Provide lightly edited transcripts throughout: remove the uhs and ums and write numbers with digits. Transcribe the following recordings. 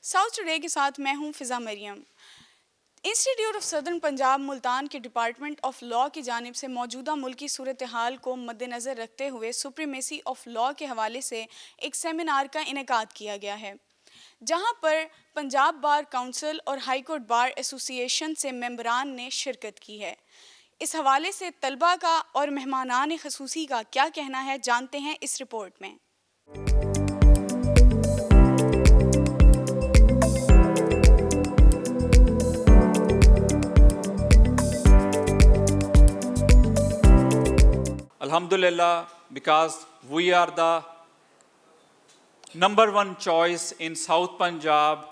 South today کے ساتھ میں ہوں Faza Maryam. Institute of Southern Punjab Multan کے ڈپارٹمنٹ آف لاء کی جانب سے موجودہ ملکی صورتحال کو مد نظر رکھتے ہوئے سپریمیسی آف لاء کے حوالے سے ایک سیمینار کا انعقاد کیا گیا ہے، جہاں پر پنجاب بار کونسل اور ہائی کورٹ بار ایسوسی ایشن سے ممبران نے شرکت کی ہے۔ اس حوالے سے طلباء کا اور مہمانان خصوصی کا کیا کہنا ہے، جانتے ہیں اس رپورٹ میں۔ Alhamdulillah, because we are the number one choice in South Punjab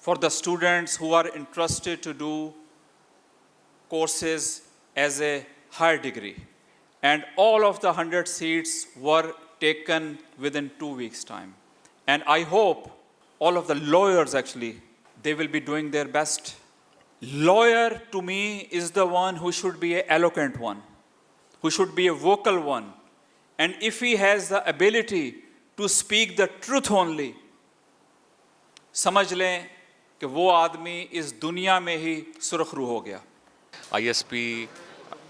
for the students who are interested to do courses as a higher degree. And all of the 100 seats were taken within 2 weeks' time. And I hope all of the lawyers actually, they will be doing their best. Lawyer to me is the one who should be an eloquent one, who should be a vocal one. And if he has the ability to speak the truth only, سمجھ لیں کہ وہ آدمی اس دنیا میں ہی سرخ رو ہو گیا۔ I S P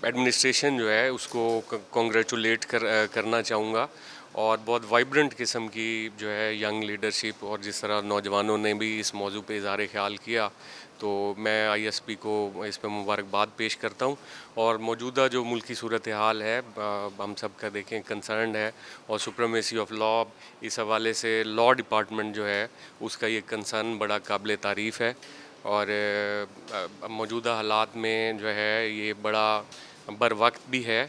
administration جو ہے اس کو کنگریچولیٹ کرنا چاہوں گا، اور بہت وائبرنٹ قسم کی جو ہے ینگ لیڈرشپ، اور جس طرح نوجوانوں نے بھی اس موضوع پہ اظہار خیال کیا، تو میں آئی ایس پی کو اس پہ مبارکباد پیش کرتا ہوں۔ اور موجودہ جو ملکی صورتحال ہے ہم سب کا دیکھیں کنسرنڈ ہے، اور سپریمیسی آف لاء اس حوالے سے لاء ڈپارٹمنٹ جو ہے اس کا یہ کنسرن بڑا قابل تعریف ہے، اور موجودہ حالات میں جو ہے یہ بڑا بر وقت بھی ہے۔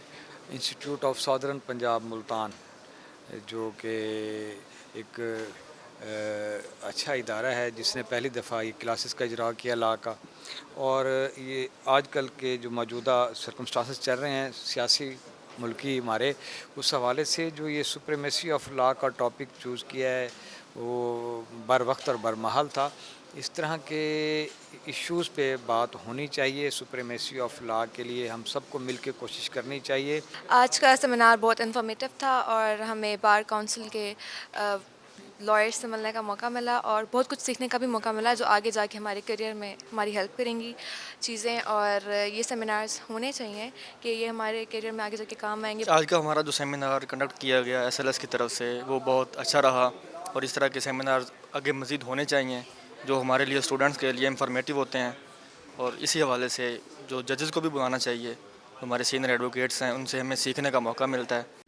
انسٹیٹیوٹ آف سادرن پنجاب ملتان جو کہ ایک اچھا ادارہ ہے جس نے پہلی دفعہ یہ کلاسز کا اجرا کیا لاء کا، اور یہ آج کل کے جو موجودہ سرکمسٹانسز چل رہے ہیں سیاسی ملکی ہمارے، اس حوالے سے جو یہ سپریمیسی آف لاء کا ٹاپک چوز کیا ہے وہ بر وقت اور برمحل تھا۔ اس طرح کے ایشوز پہ بات ہونی چاہیے، سپریمیسی آف لاء کے لیے ہم سب کو مل کے کوشش کرنی چاہیے۔ آج کا سیمینار بہت انفارمیٹیو تھا، اور ہمیں بار کونسل کے لائرز سے ملنے کا موقع ملا، اور بہت کچھ سیکھنے کا بھی موقع ملا جو آگے جا کے ہمارے کیریئر میں ہماری ہیلپ کریں گی چیزیں، اور یہ سیمینارز ہونے چاہیے کہ یہ ہمارے کیریئر میں آگے جا کے کام آئیں گے۔ آج کا ہمارا جو سیمینار کنڈکٹ کیا گیا ایس ایل ایس کی طرف سے وہ بہت اچھا رہا، اور اس طرح کے سیمینار آگے مزید ہونے چاہیے جو ہمارے لیے اسٹوڈنٹس کے لیے انفارمیٹیو ہوتے ہیں، اور اسی حوالے سے جو ججز کو بھی بلانا چاہیے، ہمارے سینئر ایڈوکیٹس ہیں ان سے ہمیں سیکھنے کا موقع ملتا ہے۔